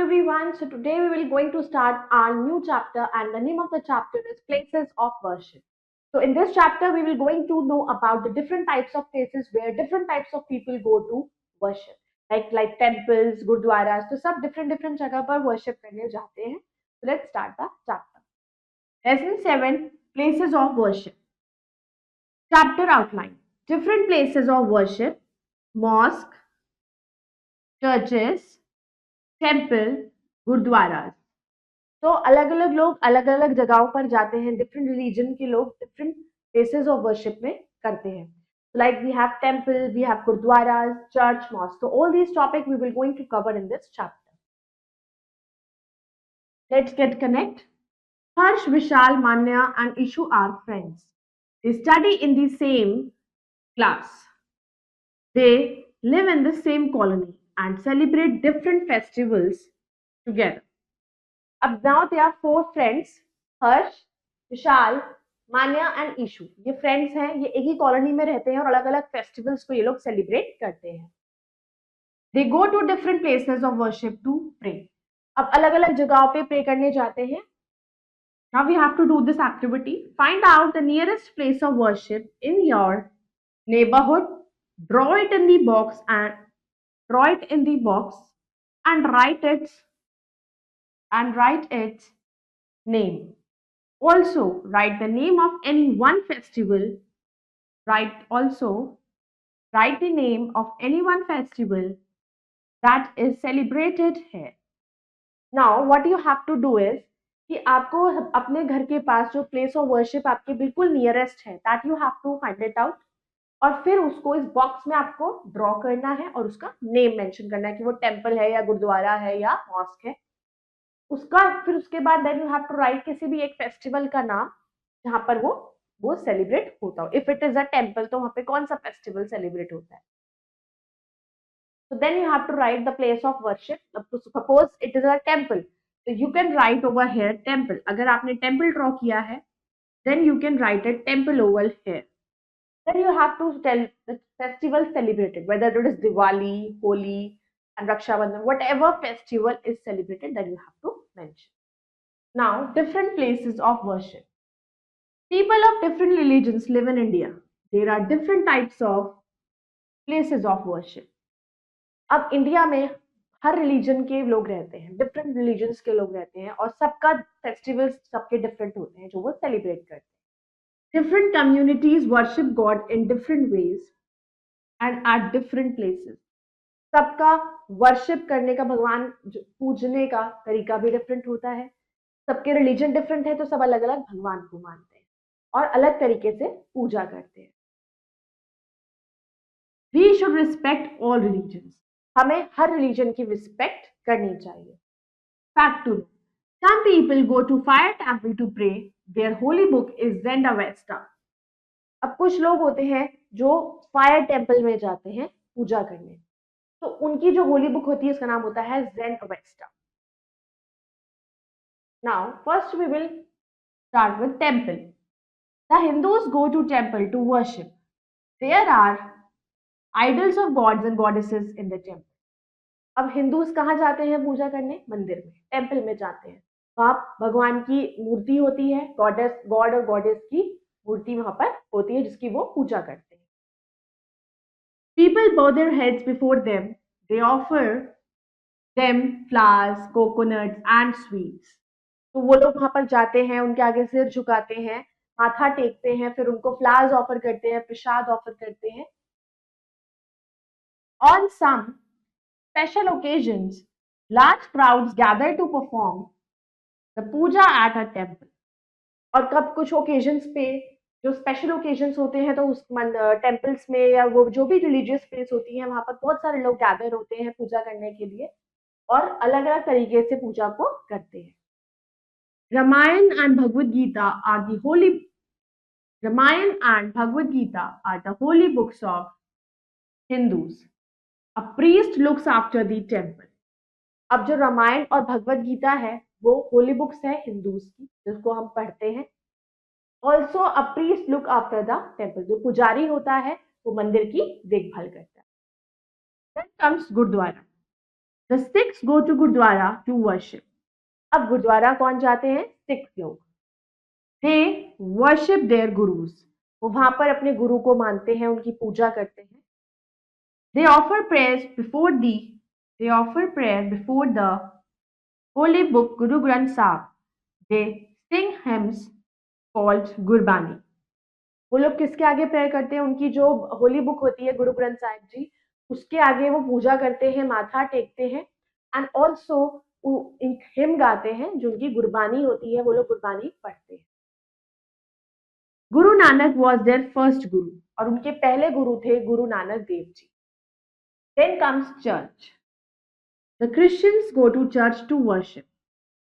everyone. So today we will going to start our new chapter and the name of the chapter is Places of Worship. So in this chapter we will going to know about the different types of places where different types of people go to worship. Like temples, gurdwaras, तो सब different जगह पर worship करने जाते हैं. So let's start the chapter. Lesson 7 Places of Worship. Chapter outline. Different places of worship, mosque, churches, temple, gurdwaras. तो अलग अलग लोग अलग अलग जगहों पर जाते हैं. डिफरेंट रिलीजन के लोग डिफरेंट प्लेसेस ऑफ वर्शिप में करते हैं. Like we have temple, we have gurdwaras, church, mosque. तो all these topic we will going to cover in this chapter. Let's get connect. Harsh, Vishal, Manya and Ishu are friends. They study in the same class. They live in the same colony and celebrate different festivals together. अब now they are four friends, Harsh, Vishal, Manya and Ishu. ये friends हैं, ये एक ही colony में रहते हैं और अलग अलग फेस्टिवल्स को ये लोग सेलिब्रेट करते हैं. They go to different places of worship to pray. अब अलग अलग जगहों पे प्रे करने जाते हैं. Now we have to do this activity. Find out the nearest place of worship in your neighborhood. Draw it in the box and write its name. Also, write the name of any one festival. Write the name of any one festival that is celebrated here. Now, what you have to do is कि आपको अपने घर के पास जो place of worship आपके बिल्कुल nearest है, that you have to find it out और फिर उसको इस बॉक्स में आपको ड्रॉ करना है और उसका नेम मेंशन करना है कि वो टेम्पल है या गुरुद्वारा है या मॉस्क है उसका. फिर उसके बाद then you have to write किसी भी एक फेस्टिवल का नाम जहां पर वो सेलिब्रेट होता हो. If it is a temple तो वहां पे कौन सा फेस्टिवल सेलिब्रेट होता है. So then you have to write the place of worship. Suppose it is a temple, so you can write over here temple. अगर आपने temple draw किया है, then you can write it temple over here. Then you have to tell the festival celebrated, whether it is Diwali, Holi, and Raksha Bandhan, whatever festival is celebrated, then you have to mention. Now, different places of worship. People of different religions live in India. There are different types of places of worship. अब India में हर religion के लोग रहते हैं, different religions के लोग रहते हैं और सबका फेस्टिवल्स सबके डिफरेंट होते हैं जो वो सेलिब्रेट करते हैं. Different communities worship God in different ways and at different places. सबका वर्शिप करने का, भगवान पूजने का तरीका भी डिफरेंट होता है. सबके रिलीजन डिफरेंट है तो सब अलग अलग भगवान को मानते हैं और अलग तरीके से पूजा करते हैं. We should respect all religions. हमें हर रिलीजन की रिस्पेक्ट करनी चाहिए. Fact to know. Some people go to fire temple to pray. Their holy book is Zend-Avesta. अब कुछ लोग होते हैं जो फायर टेम्पल में जाते हैं पूजा करने, तो उनकी जो होली बुक होती है उसका नाम होता है Zend-Avesta. Now, first we will start with temple. The Hindus go to temple to worship. There are idols of gods and goddesses in the temple. अब हिंदूज कहाँ जाते हैं पूजा करने? मंदिर में, टेम्पल में जाते हैं. वहां भगवान की मूर्ति होती है, गॉड और गॉडेस की मूर्ति वहां पर होती है जिसकी वो पूजा करते हैं. People bow their heads before them. They offer them flowers, coconuts and sweets. तो वो लोग वहां पर जाते हैं, उनके आगे सिर झुकाते हैं, माथा टेकते हैं, फिर उनको फ्लावर्स ऑफर करते हैं, प्रसाद ऑफर करते हैं. On some special occasions, large crowds gather to perform the puja at a temple. और कब कुछ ओकेजन्स पे जो स्पेशल ओकेजन्स होते हैं तो उस टेम्पल्स में या वो जो भी रिलीजियस प्लेस होती है वहां पर बहुत सारे लोग गैदर होते हैं पूजा करने के लिए और अलग अलग तरीके से पूजा को करते हैं. Ramayana and Bhagavad Gita are the holy books of Hindus. A priest looks after the temple. अब जो रामायण और भगवद गीता है वो होली बुक्स है हिंदूज की जिसको हम पढ़ते हैं. Also a priest look after the temple. जो पुजारी होता है वो मंदिर की देखभाल करता है. Then comes gurdwara. The Sikhs go to gurdwara to worship. अब गुरुद्वारा कौन जाते हैं? सिक्स लोग। दे वर्शिप देयर गुरुज, वो वहां पर अपने गुरु को मानते हैं, उनकी पूजा करते हैं। दे offer prayers before the they offer prayer before the Holi book Guru Granth साहब। दे सिंग हिम्स कॉल्ड गुरबानी। वो लोग किसके आगे प्रेयर करते हैं? उनकी जो होली बुक होती है गुरु ग्रंथ साहिब जी, उसके आगे वो पूजा करते हैं, माथा टेकते हैं। एंड ऑल्सो हिम गाते हैं, जो उनकी गुरबानी होती है, वो लोग गुरबानी पढ़ते हैं। Guru Nanak was there first गुरु, और उनके पहले गुरु थे Guru Nanak Dev ji. Then comes church. The Christians go to church to worship.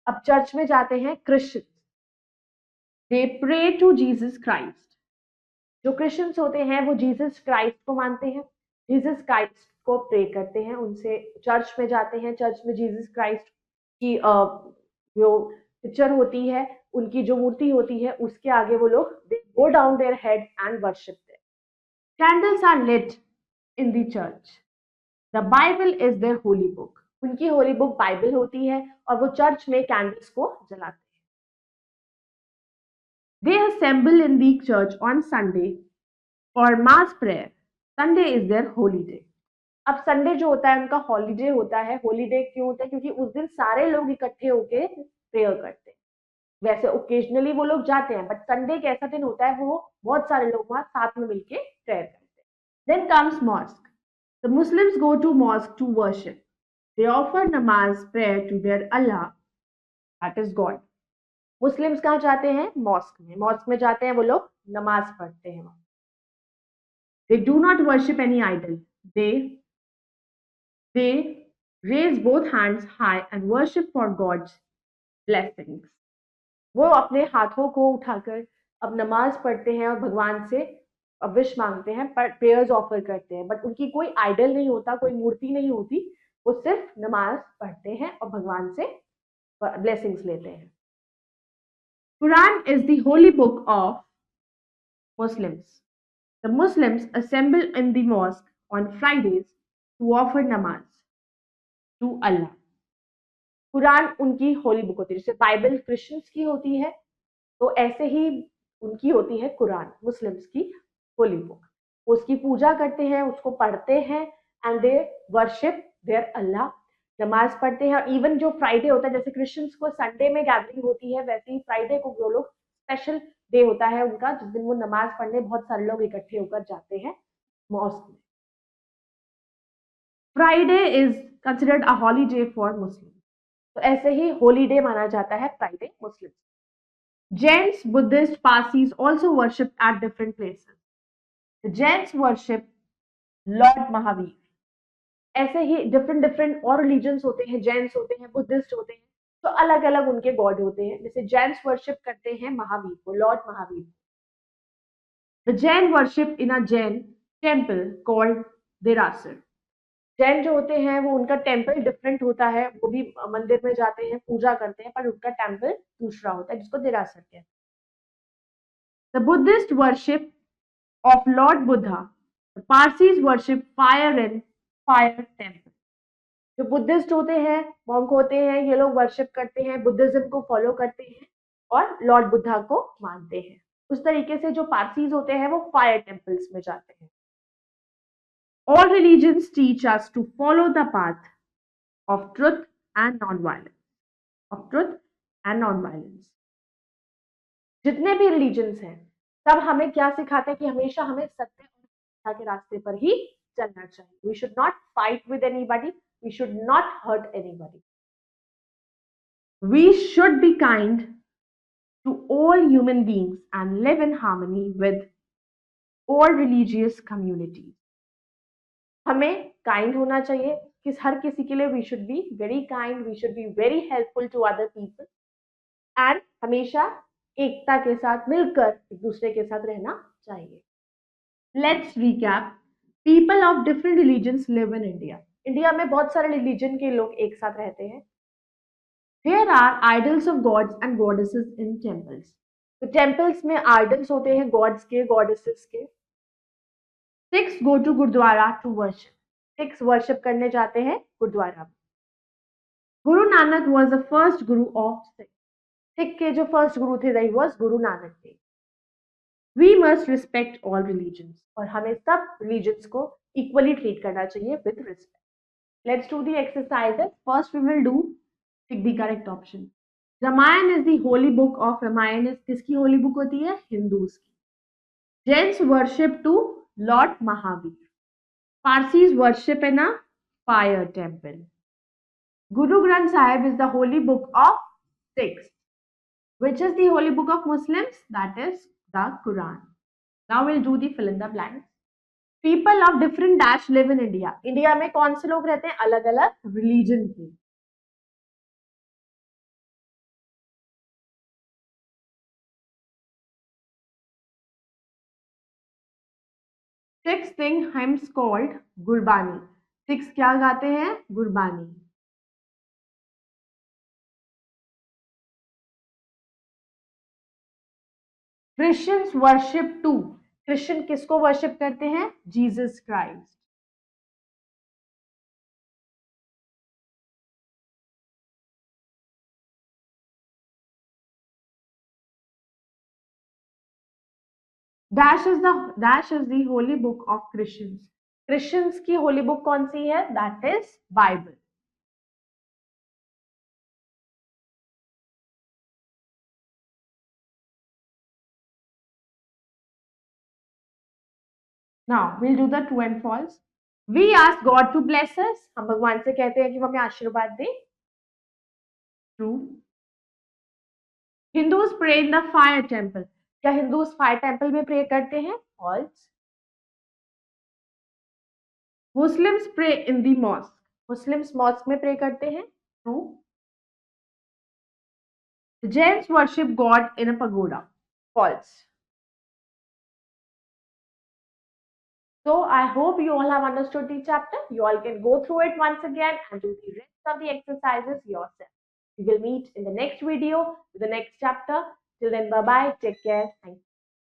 अब चर्च में जाते हैं Christians. They pray to Jesus Christ. जो क्रिश्चियंस होते हैं वो जीसस क्राइस्ट को मानते हैं, जीसस क्राइस्ट को प्रे करते हैं, उनसे चर्च में जाते हैं। चर्च में जीसस क्राइस्ट की जो पिक्चर होती है, उनकी जो मूर्ति होती है, उसके आगे वो लोग go down their head and worship there. Candles are lit in the church. The Bible is their holy book. उनकी होली बुक बाइबल होती है, और वो चर्च में कैंडल्स को जलाते हैं। They assemble in the church on Sunday for mass prayer. Sunday is their holy day. अब संडे जो होता है उनका हॉलीडे होता है। हॉलीडे क्यों होता है? क्योंकि उस दिन सारे लोग इकट्ठे होके प्रेयर करते हैं। वैसे ओकेजनली वो लोग जाते हैं, बट संडे एक ऐसा दिन होता है वो बहुत सारे लोग वहां साथ में मिलके प्रेयर करते हैं। Then comes mosque. The Muslims go to mosque to worship. They offer namaz prayer to their Allah, that is God. Muslims कहाँ जाते हैं? मॉस्क में। मॉस्क में जाते हैं वो लोग, नमाज पढ़ते हैं वहां। They do not worship any idol. They raise both hands high and worship for God's blessings. वो अपने हाथों को उठाकर अब नमाज पढ़ते हैं और भगवान से विश मांगते हैं, पर प्रेयर्स ऑफर करते हैं। बट उनकी कोई आइडल नहीं होता, कोई मूर्ति नहीं होती, वो सिर्फ नमाज पढ़ते हैं और भगवान से ब्लेसिंग्स लेते हैं। Quran is the holy book of Muslims. The Muslims assemble in the mosque on Fridays to offer namaz to Allah. Quran उनकी होली बुक होती है, जैसे बाइबल क्रिश्चियंस की होती है, तो ऐसे ही उनकी होती है कुरान, मुस्लिम्स की होली बुक। उसकी पूजा करते हैं, उसको पढ़ते हैं, एंड दे वर्शिप देयर अल्लाह। नमाज पढ़ते हैं। और इवन जो फ्राइडे होता है, जैसे क्रिश्चियंस को संडे में गैदरिंग होती है, वैसे ही फ्राइडे को वो लोग स्पेशल डे होता है उनका, जिस दिन वो नमाज पढ़ने बहुत सारे लोग इकट्ठे होकर जाते हैं मॉस्क में। Friday is considered a holiday for Muslim, तो ऐसे ही हॉलीडे माना जाता है Friday Muslim. Jains, Buddhist, Parsis also worship at different places. The Jains worship Lord Mahavir. ऐसे ही डिफरेंट और रिलीजन्स होते हैं, जैन्स होते हैं, बुद्धिस्ट होते हैं, तो अलग अलग उनके गॉड होते हैं। जैसे जैन्स वर्शिप करते हैं महावीर को, Lord Mahavir. The Jain worship in a Jain temple called derasar. Jain जो होते हैं वो उनका टेम्पल डिफरेंट होता है, वो भी मंदिर में जाते हैं, पूजा करते हैं, पर उनका टेम्पल दूसरा होता है, जिसको देरासर कहते हैं। The Buddhist worship of Lord Buddha. The Parsis worship fire in fire temple. जो बुद्धिस्ट होते हैं, मॉन्क होते हैं, ये लोग वर्शिप करते हैं, बुद्धिज्म को फॉलो करते हैं और लॉर्ड बुद्धा को मानते हैं। उस तरीके से जो पारसीज होते हैं वो फायर टेम्पल्स में जाते हैं। All religions teach us to follow the path of truth and non-violence. Of truth and non-violence. जितने भी रिलीजन्स हैं, सब हमें क्या सिखाते हैं कि हमेशा हमें सत्य और के रास्ते पर ही चलना चाहिए। We should not fight with anybody. We should not hurt anybody. We should be kind to all human beings and live in harmony with all religious communities. हमें काइंड होना चाहिए कि हर किसी के लिए। We should be very kind. We should be very helpful to other people. And हमेशा एकता के साथ मिलकर एक दूसरे के साथ रहना चाहिए। Let's recap. People of different religions live in India. India में बहुत सारे रिलीजन के लोग एक साथ रहते हैं। There are idols of gods and goddesses in temples. तो टेम्पल्स में आइडल्स होते हैं गॉड्स के, गॉडेसेस के। Sikhs go to gurdwara to worship. Sikhs worship करने जाते हैं गुरुद्वारा में। Guru Nanak was the first guru of Sikh. Sikh के जो first guru थे, that was Guru Nanak Dev. We must respect all religions. और हमें सब religions को equally treat करना चाहिए with respect. Let's do the exercises. First, we will do pick the correct option. Ramayana is the holy book of Ramayana is किसकी holy book होती है? Hindus की. Jains worship to Lord Mahavir. Parsis worship in a fire temple. Guru Granth Sahib is the holy book of Sikhs. Which is the holy book of Muslims? That is the Quran. Now we'll do the fill in the blanks. People of different dash live in India. India में कौन से लोग रहते हैं? अलग अलग religion के. Sixth thing hymns called Gurbani. Six क्या गाते हैं? Gurbani. Christians worship too. Christian किसको worship करते हैं? Jesus Christ. Dash is the holy book of Christians. Christians की holy book कौन सी है? That is Bible. Now we'll do the true and false. We ask God to bless us. हम भगवान से कहते हैं कि वो हमें आशीर्वाद दे. True. Hindus pray in the fire temple. क्या हिंदूज फायर टेम्पल में प्रे करते हैं? False. Muslims pray in the mosque. Muslims mosque में प्रे करते हैं? True. The Jains worship God in a pagoda. False. So I hope you all have understood the chapter. You all can go through it once again and do the rest of the exercises yourself. We will meet in the next video with the next chapter. Till then, bye bye. Take care. Thank you.